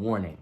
Warning,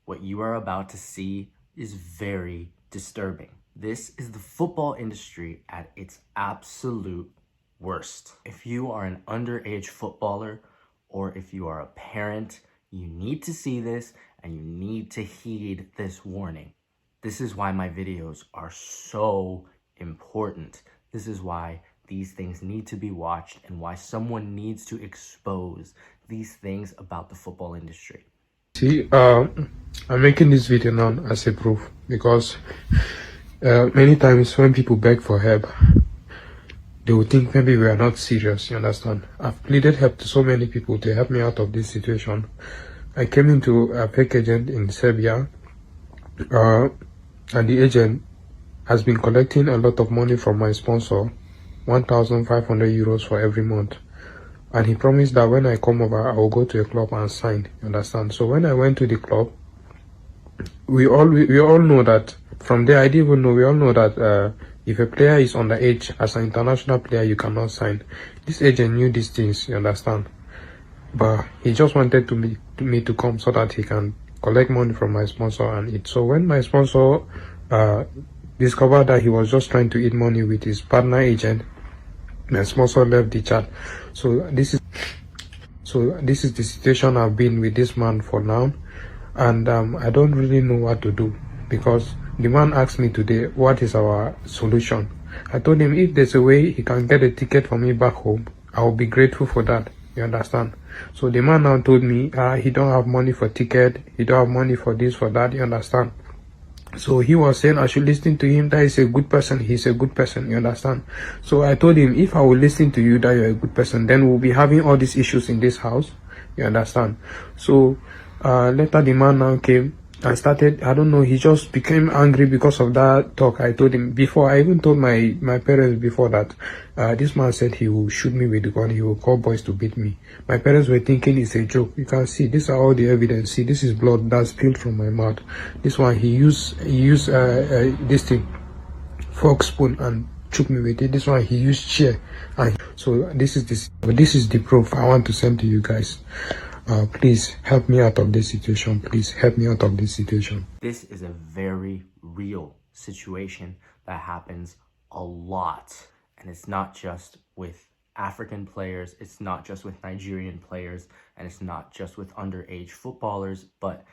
what you are about to see is very disturbing. This is the football industry at its absolute worst. If you are an underage footballer or if you are a parent, you need to see this and you need to heed this warning. This is why my videos are so important. This is why these things need to be watched and why someone needs to expose these things about the football industry. See, I'm making this video now as a proof because many times when people beg for help, they will think maybe we are not serious, you understand? I've pleaded help to so many people to help me out of this situation. I came into a fake agent in Serbia, and the agent has been collecting a lot of money from my sponsor, 1,500 euros for every month. And he promised that when I come over, I will go to a club and sign, you understand? So when I went to the club, we all know that from there, I didn't even know, we all know that if a player is underage, as an international player, you cannot sign. This agent knew these things, you understand? But he just wanted me to come so that he can collect money from my sponsor and eat. So when my sponsor discovered that he was just trying to eat money with his partner agent, my sponsor left the chat. So this is the situation I've been with this man for now, and I don't really know what to do, because the man asked me today what is our solution. I told him if there's a way he can get a ticket for me back home, I will be grateful for that, you understand? So the man now told me he don't have money for ticket, he don't have money for this, for that, you understand? So he was saying I should listen to him, that is a good person, he's a good person, you understand? So I told him, if I will listen to you that you're a good person, then we'll be having all these issues in this house, you understand? So later the man now came and started, I don't know, he just became angry because of that talk I told him before. I even told my parents before that this man said he will shoot me with the gun, he will call boys to beat me. My parents were thinking it's a joke. You can see, these are all the evidence. See, this is blood that's spilled from my mouth. This one, he used this thing, fork, spoon, and choke me with it. This one, he used chair. And so this is the proof I want to send to you guys. Please help me out of this situation. Please help me out of this situation. This is a very real situation that happens a lot. And it's not just with African players, it's not just with Nigerian players, and it's not just with underage footballers, but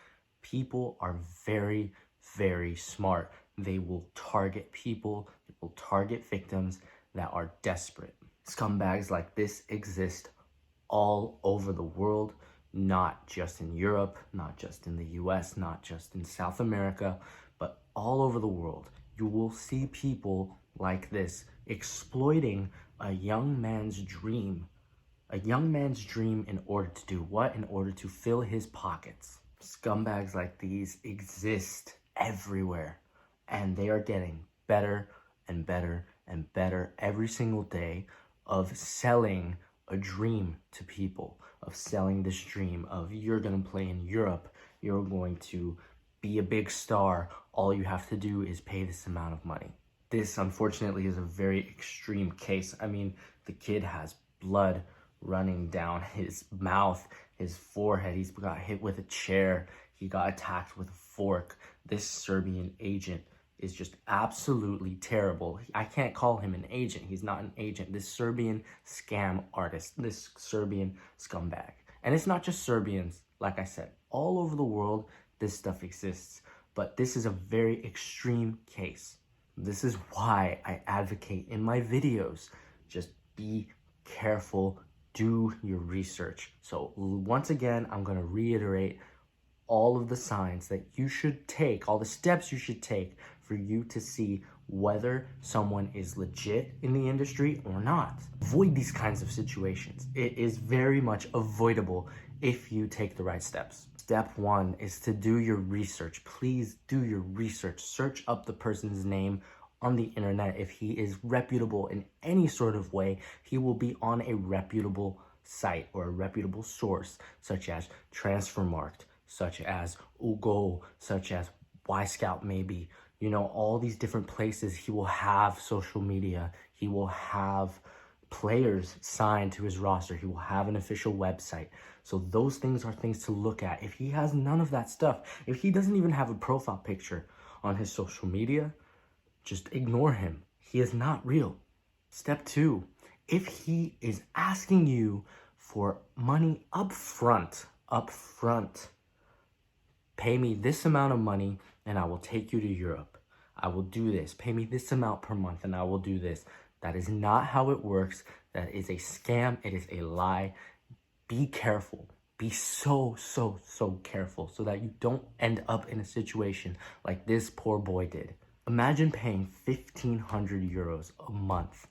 people are very, very smart. They will target people, they will target victims that are desperate. Scumbags like this exist all over the world, not just in Europe, not just in the US, not just in South America, but all over the world. You will see people like this exploiting a young man's dream. A young man's dream in order to do what? In order to fill his pockets. Scumbags like these exist everywhere, and they are getting better and better and better every single day of selling a dream to people, of selling this dream of you're gonna play in Europe, you're going to be a big star, all you have to do is pay this amount of money. This, unfortunately, is a very extreme case. I mean, the kid has blood running down his mouth, his forehead, he's got hit with a chair, he got attacked with a fork. This Serbian agent is just absolutely terrible. I can't call him an agent. He's not an agent. This Serbian scam artist, this Serbian scumbag. And it's not just Serbians, like I said. All over the world, this stuff exists. But this is a very extreme case. This is why I advocate in my videos. Just be careful, do your research. So once again, I'm gonna reiterate all of the signs that you should take, all the steps you should take for you to see whether someone is legit in the industry or not. Avoid these kinds of situations. It is very much avoidable if you take the right steps. Step one is to do your research. Please do your research. Search up the person's name on the internet. If he is reputable in any sort of way, he will be on a reputable site or a reputable source, such as Transfermarkt, such as Ugo, such as Y-Scout maybe. You know, all these different places. He will have social media. He will have players signed to his roster. He will have an official website. So those things are things to look at. If he has none of that stuff, if he doesn't even have a profile picture on his social media, just ignore him. He is not real. Step 2, if he is asking you for money up front, pay me this amount of money and I will take you to Europe. I will do this. Pay me this amount per month and I will do this. That is not how it works. That is a scam. It is a lie. Be careful. Be so careful so that you don't end up in a situation like this poor boy did. Imagine paying 1,500 euros a month.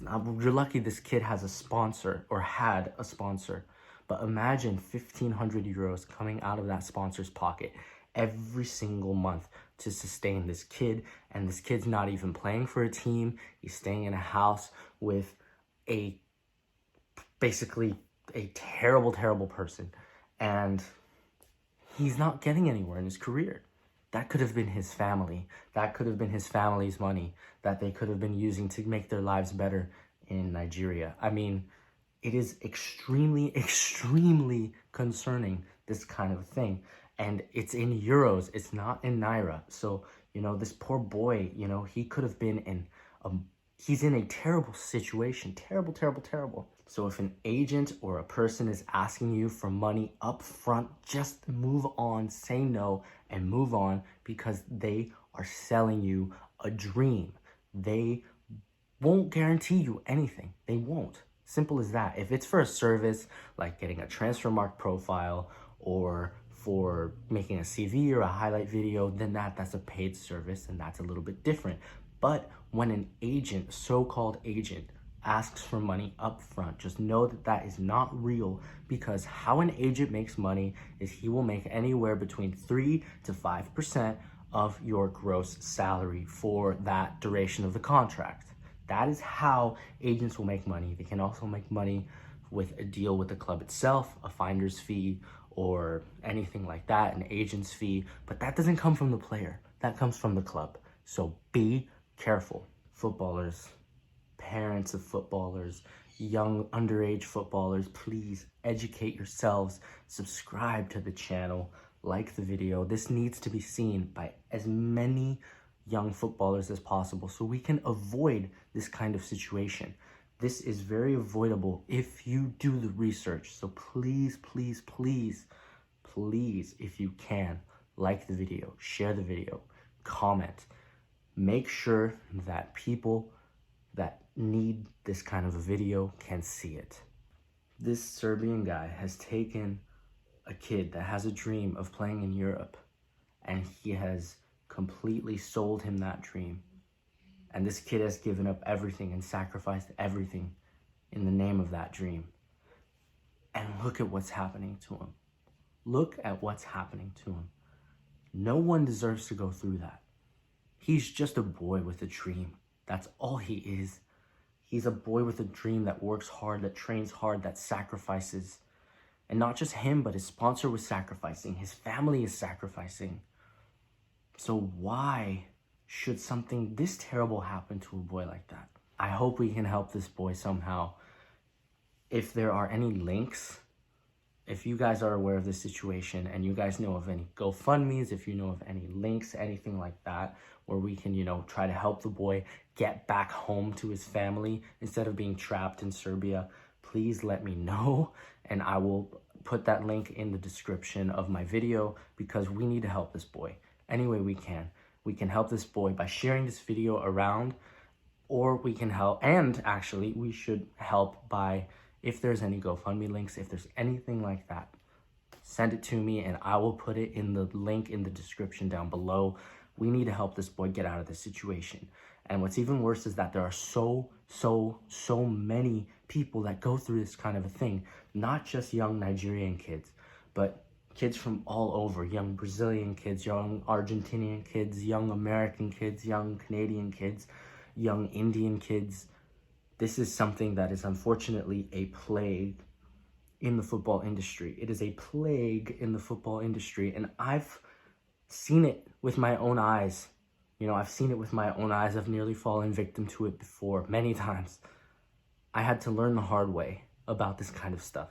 You're lucky this kid has a sponsor or had a sponsor. But imagine 1,500 euros coming out of that sponsor's pocket every single month to sustain this kid. And this kid's not even playing for a team. He's staying in a house with basically a terrible person. And he's not getting anywhere in his career. That could have been his family. That could have been his family's money that they could have been using to make their lives better in Nigeria. I mean, it is extremely concerning, this kind of thing. And it's in euros, it's not in naira. So, this poor boy, he could have been he's in a terrible situation, terrible. So if an agent or a person is asking you for money up front, just move on, say no, and move on, because they are selling you a dream. They won't guarantee you anything. They won't. Simple as that. If it's for a service, like getting a transfer mark profile or for making a CV or a highlight video, then that's a paid service and that's a little bit different. But when an agent, so-called agent, asks for money up front, just know that is not real, because how an agent makes money is he will make anywhere between 3 to 5% of your gross salary for that duration of the contract. That is how agents will make money. They can also make money with a deal with the club itself, a finder's fee or anything like that, an agent's fee, but that doesn't come from the player. That comes from the club. So be careful. Footballers, parents of footballers, young underage footballers, please educate yourselves, subscribe to the channel, like the video. This needs to be seen by as many young footballers as possible so we can avoid this kind of situation. This is very avoidable if you do the research. So please, if you can, like the video, share the video, comment. Make sure that people that need this kind of a video can see it. This Serbian guy has taken a kid that has a dream of playing in Europe, and he has completely sold him that dream. And this kid has given up everything and sacrificed everything in the name of that dream. And look at what's happening to him. Look at what's happening to him. No one deserves to go through that. He's just a boy with a dream. That's all he is. He's a boy with a dream that works hard, that trains hard, that sacrifices. And not just him, but his sponsor was sacrificing. His family is sacrificing. So why should something this terrible happen to a boy like that? I hope we can help this boy somehow. If there are any links, if you guys are aware of this situation and you guys know of any GoFundMes, if you know of any links, anything like that, where we can, try to help the boy get back home to his family instead of being trapped in Serbia, please let me know. And I will put that link in the description of my video, because we need to help this boy any way we can. We can help this boy by sharing this video around, or we can help, and actually we should help by, if there's any GoFundMe links, if there's anything like that, send it to me and I will put it in the link in the description down below. We need to help this boy get out of this situation. And what's even worse is that there are so many people that go through this kind of a thing, not just young Nigerian kids, but kids from all over, young Brazilian kids, young Argentinian kids, young American kids, young Canadian kids, young Indian kids. This is something that is unfortunately a plague in the football industry. It is a plague in the football industry, and I've seen it with my own eyes. I've seen it with my own eyes. I've nearly fallen victim to it before, many times. I had to learn the hard way about this kind of stuff.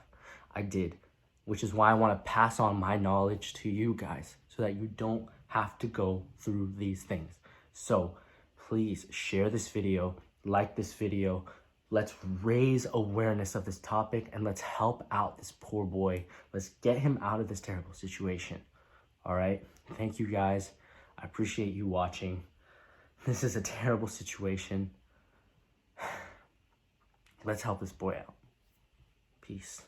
I did, which is why I want to pass on my knowledge to you guys so that you don't have to go through these things. So please share this video, like this video. Let's raise awareness of this topic and let's help out this poor boy. Let's get him out of this terrible situation. All right. Thank you guys. I appreciate you watching. This is a terrible situation. Let's help this boy out. Peace.